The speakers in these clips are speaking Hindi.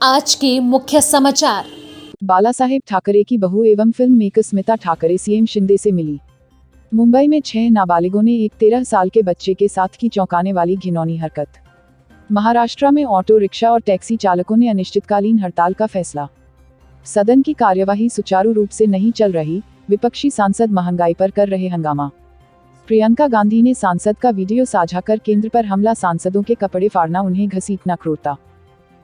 आज के मुख्य समाचार। बालासाहेब ठाकरे की बहू एवं film maker Smita Thackeray CM Shinde से मिली। मुंबई में 6 नाबालिगों ने एक 13 साल के बच्चे के साथ की चौंकाने वाली घिनौनी हरकत। महाराष्ट्र में ऑटो रिक्शा और टैक्सी चालकों ने अनिश्चितकालीन हड़ताल का फैसला। सदन की कार्यवाही सुचारू रूप से नहीं चल रही, विपक्षी सांसद महंगाई पर कर रहे हंगामा। प्रियंका गांधी ने सांसद का वीडियो साझा कर केंद्र पर हमला, सांसदों के कपड़े फाड़ना, उन्हें घसीटना क्रूरता।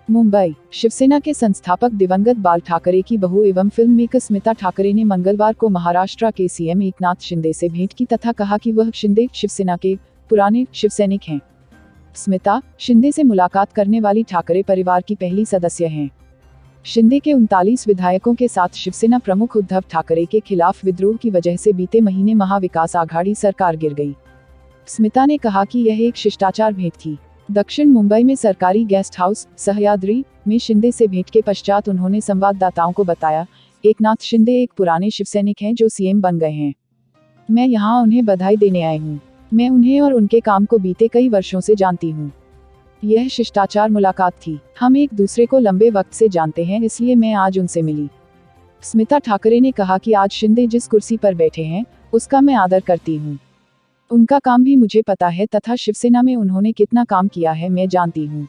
मुंबई, शिवसेना के संस्थापक दिवंगत बाल ठाकरे की बहू एवं फिल्म मेकर स्मिता ठाकरे ने मंगलवार को महाराष्ट्र के सीएम एकनाथ शिंदे से भेंट की तथा कहा कि वह शिंदे शिवसेना के पुराने शिवसैनिक हैं। स्मिता शिंदे से मुलाकात करने वाली ठाकरे परिवार की पहली सदस्य हैं। शिंदे के 39 विधायकों के साथ शिवसेना प्रमुख उद्धव ठाकरे के खिलाफ विद्रोह की वजह से बीते महीने महाविकास आघाड़ी सरकार गिर गई। स्मिता ने कहा कि यह एक शिष्टाचार भेंट थी। दक्षिण मुंबई में सरकारी गेस्ट हाउस सह्याद्री में शिंदे से भेंट के पश्चात उन्होंने संवाददाताओं को बताया, एकनाथ शिंदे एक पुराने शिवसैनिक हैं जो सीएम बन गए हैं। मैं यहाँ उन्हें बधाई देने आई हूँ। मैं उन्हें और उनके काम को बीते कई वर्षों से जानती हूँ। यह शिष्टाचार मुलाकात थी। हम एक दूसरे को लंबे वक्त से जानते हैं, इसलिए मैं आज उनसे मिली। स्मिता ठाकरे ने कहा कि आज शिंदे जिस कुर्सी पर बैठे हैं उसका मैं आदर करती हूँ। उनका काम भी मुझे पता है तथा शिवसेना में उन्होंने कितना काम किया है मैं जानती हूँ।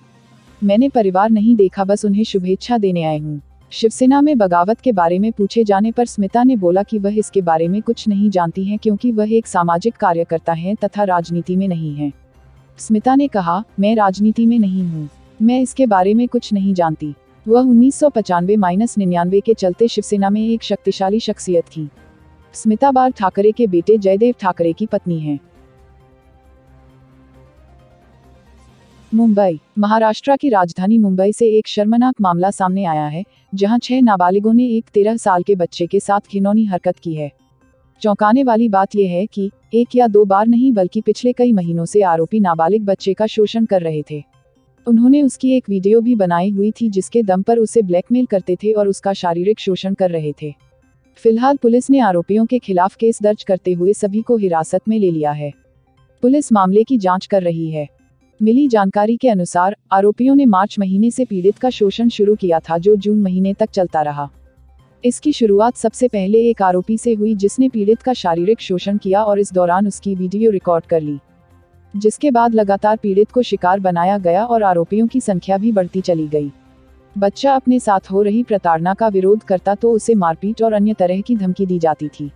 मैंने परिवार नहीं देखा, बस उन्हें शुभेच्छा देने आई हूँ। शिवसेना में बगावत के बारे में पूछे जाने पर स्मिता ने बोला कि वह इसके बारे में कुछ नहीं जानती हैं क्योंकि वह एक सामाजिक कार्यकर्ता हैं तथा राजनीति में नहीं हैं। स्मिता ने कहा, मैं राजनीति में नहीं हूँ, मैं इसके बारे में कुछ नहीं जानती। वह 1995-99 के चलते शिवसेना में एक शक्तिशाली शख्सियत थी। स्मिता बाल ठाकरे के बेटे जयदेव ठाकरे की पत्नी हैं। मुंबई, महाराष्ट्र की राजधानी मुंबई से एक शर्मनाक मामला सामने आया है, जहां 6 नाबालिगों ने एक 13 साल के बच्चे के साथ घिनौनी हरकत की है। चौंकाने वाली बात यह है कि एक या दो बार नहीं बल्कि पिछले कई महीनों से आरोपी नाबालिग बच्चे का शोषण कर रहे थे। उन्होंने उसकी एक वीडियो भी बनाई हुई थी जिसके दम पर उसे ब्लैकमेल करते थे और उसका शारीरिक शोषण कर रहे थे। फिलहाल पुलिस ने आरोपियों के खिलाफ केस दर्ज करते हुए सभी को हिरासत में ले लिया है। पुलिस मामले की जांच कर रही है। मिली जानकारी के अनुसार आरोपियों ने मार्च महीने से पीड़ित का शोषण शुरू किया था जो जून महीने तक चलता रहा। इसकी शुरुआत सबसे पहले एक आरोपी से हुई जिसने पीड़ित का शारीरिक शोषण किया और इस दौरान उसकी वीडियो रिकॉर्ड कर ली, जिसके बाद लगातार पीड़ित को शिकार बनाया गया और आरोपियों की संख्या भी बढ़ती चली गई। बच्चा अपने साथ हो रही प्रताड़ना का विरोध करता तो उसे मारपीट और अन्य तरह की धमकी दी जाती थी।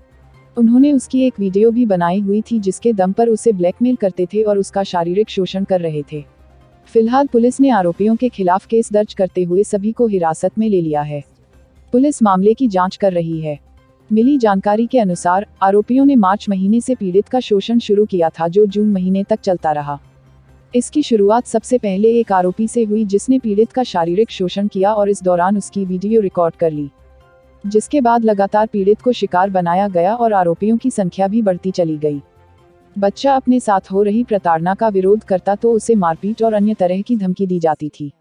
उन्होंने उसकी एक वीडियो भी बनाई हुई थी जिसके दम पर उसे ब्लैकमेल करते थे और उसका शारीरिक शोषण कर रहे थे। फिलहाल पुलिस ने आरोपियों के खिलाफ केस दर्ज करते हुए सभी को हिरासत में ले लिया है। पुलिस मामले की जांच कर रही है। मिली जानकारी के अनुसार आरोपियों ने मार्च महीने से पीड़ित का शोषण शुरू किया था जो जून महीने तक चलता रहा। इसकी शुरुआत सबसे पहले एक आरोपी से हुई जिसने पीड़ित का शारीरिक शोषण किया और इस दौरान उसकी वीडियो रिकॉर्ड कर ली, जिसके बाद लगातार पीड़ित को शिकार बनाया गया और आरोपियों की संख्या भी बढ़ती चली गई। बच्चा अपने साथ हो रही प्रताड़ना का विरोध करता तो उसे मारपीट और अन्य तरह की धमकी दी जाती थी।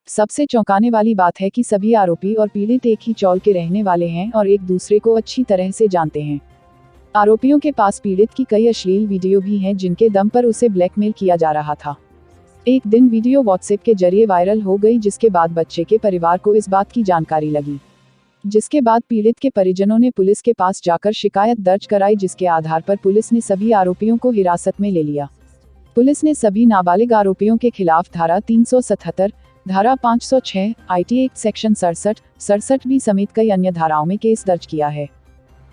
सबसे चौंकाने वाली बात है कि सभी आरोपी और पीड़ित एक ही चौल के रहने वाले हैं और एक दूसरे को अच्छी तरह से जानते हैं। आरोपियों के पास पीड़ित की कई अश्लील वीडियो भी हैं जिनके दम पर उसे ब्लैकमेल किया जा रहा था। एक दिन वीडियो व्हाट्सएप के जरिए वायरल हो गई जिसके बाद बच्चे के परिवार को इस बात की जानकारी लगी, जिसके बाद पीड़ित के परिजनों ने पुलिस के पास जाकर शिकायत दर्ज कराई, जिसके आधार पर पुलिस ने सभी आरोपियों को हिरासत में ले लिया। पुलिस ने सभी नाबालिग आरोपियों के खिलाफ धारा 377, धारा 506, IT एक्ट सेक्शन 67 बी समेत कई अन्य धाराओं में केस दर्ज किया है।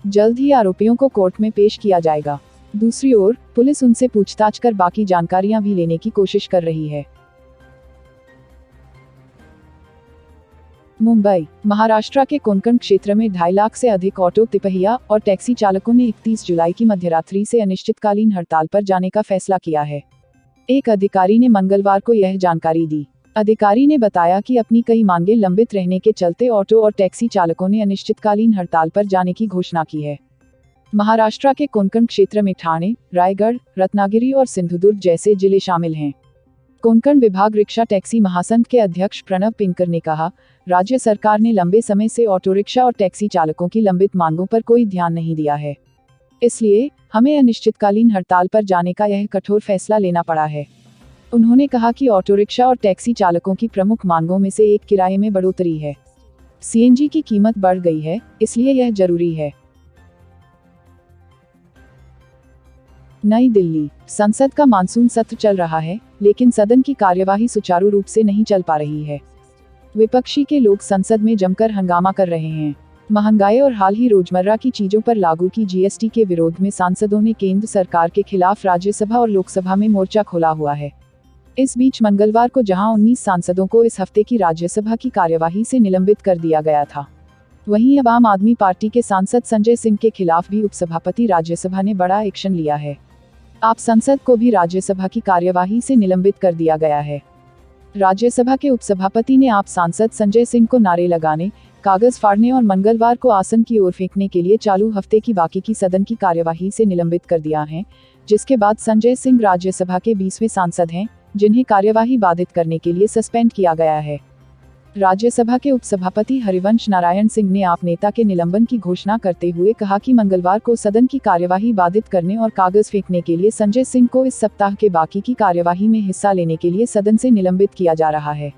जल्द ही आरोपियों को कोर्ट में पेश किया जाएगा। दूसरी ओर पुलिस उनसे पूछताछ कर बाकी जानकारियां भी लेने की कोशिश कर रही है। मुंबई, महाराष्ट्र के कोंकण क्षेत्र में 2.5 लाख से अधिक ऑटो तिपहिया और टैक्सी चालकों ने 31 जुलाई की मध्यरात्रि से अनिश्चितकालीन हड़ताल पर जाने का फैसला किया है। एक अधिकारी ने मंगलवार को यह जानकारी दी। अधिकारी ने बताया कि अपनी कई मांगें लंबित रहने के चलते ऑटो और टैक्सी चालकों ने अनिश्चितकालीन हड़ताल पर जाने की घोषणा की है। महाराष्ट्र के कोंकण क्षेत्र में ठाणे, रायगढ़, रत्नागिरी और सिंधुदुर्ग जैसे जिले शामिल हैं। कोंकण विभाग रिक्शा टैक्सी महासंघ के अध्यक्ष प्रणव पिंकर ने कहा, राज्य सरकार ने लंबे समय से ऑटो रिक्शा और टैक्सी चालकों की लंबित मांगों पर कोई ध्यान नहीं दिया है, इसलिए हमें अनिश्चितकालीन हड़ताल पर जाने का यह कठोर फैसला लेना पड़ा है। उन्होंने कहा कि ऑटो रिक्शा और टैक्सी चालकों की प्रमुख मांगों में से एक किराए में बढ़ोतरी है। सीएनजी की कीमत बढ़ गई है, इसलिए यह जरूरी है। नई दिल्ली, संसद का मानसून सत्र चल रहा है, लेकिन सदन की कार्यवाही सुचारू रूप से नहीं चल पा रही है। विपक्षी के लोग संसद में जमकर हंगामा कर रहे हैं। महंगाई और हाल ही रोजमर्रा की चीजों पर लागू की जीएसटी के विरोध में सांसदों ने केंद्र सरकार के खिलाफ राज्यसभा और लोकसभा में मोर्चा खोला हुआ है। इस बीच मंगलवार को जहां 19 सांसदों को इस हफ्ते की राज्यसभा की कार्यवाही से निलंबित कर दिया गया था, वहीं अब आम आदमी पार्टी के सांसद संजय सिंह के खिलाफ भी उपसभापति राज्यसभा ने बड़ा एक्शन लिया है। आप संसद को भी राज्यसभा की कार्यवाही से निलंबित कर दिया गया है। राज्यसभा के उपसभापति ने आप सांसद संजय सिंह को नारे लगाने, कागज फाड़ने और मंगलवार को आसन की ओर फेंकने के लिए चालू हफ्ते की बाकी की सदन की कार्यवाही से निलंबित कर दिया है, जिसके बाद संजय सिंह राज्यसभा के 20वें सांसद हैं, जिन्हें कार्यवाही बाधित करने के लिए सस्पेंड किया गया है। राज्यसभा के उपसभापति हरिवंश नारायण सिंह ने आप नेता के निलंबन की घोषणा करते हुए कहा कि मंगलवार को सदन की कार्यवाही बाधित करने और कागज फेंकने के लिए संजय सिंह को इस सप्ताह के बाकी की कार्यवाही में हिस्सा लेने के लिए सदन से निलंबित किया जा रहा है।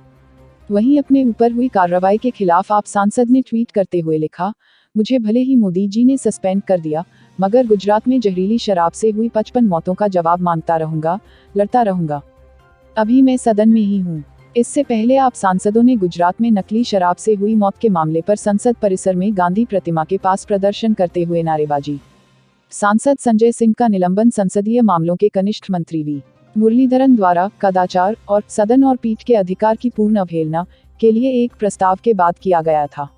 वहीं अपने ऊपर हुई कार्रवाई के खिलाफ आप सांसद ने ट्वीट करते हुए लिखा, मुझे भले ही मोदी जी ने सस्पेंड कर दिया, मगर गुजरात में जहरीली शराब से हुई 55 मौतों का जवाब मांगता रहूंगा, लड़ता रहूंगा। अभी मैं सदन में ही हूँ। इससे पहले आप सांसदों ने गुजरात में नकली शराब से हुई मौत के मामले पर संसद परिसर में गांधी प्रतिमा के पास प्रदर्शन करते हुए नारेबाजी। सांसद संजय सिंह का निलंबन संसदीय मामलों के कनिष्ठ मंत्री वी मुरलीधरन द्वारा कदाचार और सदन और पीठ के अधिकार की पूर्ण अवहेलना के लिए एक प्रस्ताव के बाद किया गया था।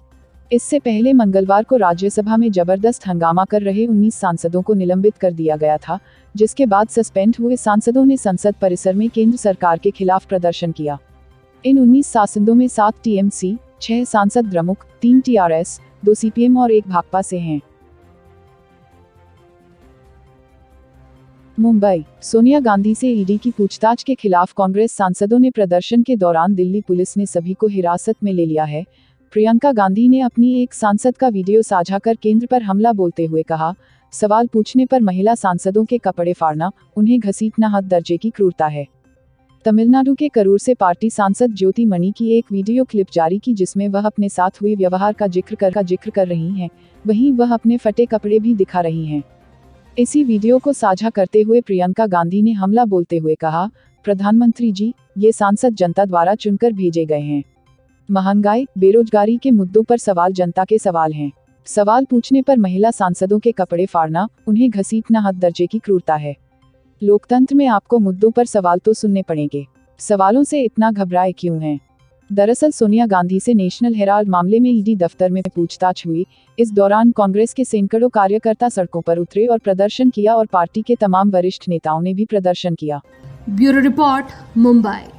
इससे पहले मंगलवार को राज्यसभा में जबरदस्त हंगामा कर रहे 19 सांसदों को निलंबित कर दिया गया था, जिसके बाद सस्पेंड हुए सांसदों ने संसद परिसर में केंद्र सरकार के खिलाफ प्रदर्शन किया। इन 19 सांसदों में 7 टीएमसी, 6 सांसद द्रमुक, 3 टीआरएस, 2 सीपीएम और 1 भाकपा से हैं। मुंबई, सोनिया गांधी से ईडी की पूछताछ के खिलाफ कांग्रेस सांसदों ने प्रदर्शन के दौरान दिल्ली पुलिस ने सभी को हिरासत में ले लिया है। प्रियंका गांधी ने अपनी एक सांसद का वीडियो साझा कर केंद्र पर हमला बोलते हुए कहा, सवाल पूछने पर महिला सांसदों के कपड़े फाड़ना, उन्हें घसीटना हद दर्जे की क्रूरता है। तमिलनाडु के करूर से पार्टी सांसद ज्योति मणि की एक वीडियो क्लिप जारी की, जिसमें वह अपने साथ हुई व्यवहार का जिक्र कर रही हैं, वहीं वह अपने फटे कपड़े भी दिखा रही हैं। इसी वीडियो को साझा करते हुए प्रियंका गांधी ने हमला बोलते हुए कहा, प्रधानमंत्री जी, ये सांसद जनता द्वारा चुनकर भेजे गए हैं। महंगाई, बेरोजगारी के मुद्दों पर सवाल जनता के सवाल हैं। सवाल पूछने पर महिला सांसदों के कपड़े फाड़ना, उन्हें घसीटना हद दर्जे की क्रूरता है। लोकतंत्र में आपको मुद्दों पर सवाल तो सुनने पड़ेंगे। सवालों से इतना घबराए क्यों हैं? दरअसल सोनिया गांधी से नेशनल हेराल्ड मामले में ईडी दफ्तर में पूछताछ हुई। इस दौरान कांग्रेस के सैकड़ों कार्यकर्ता सड़कों पर उतरे और प्रदर्शन किया और पार्टी के तमाम वरिष्ठ नेताओं ने भी प्रदर्शन किया। Bureau report, Mumbai.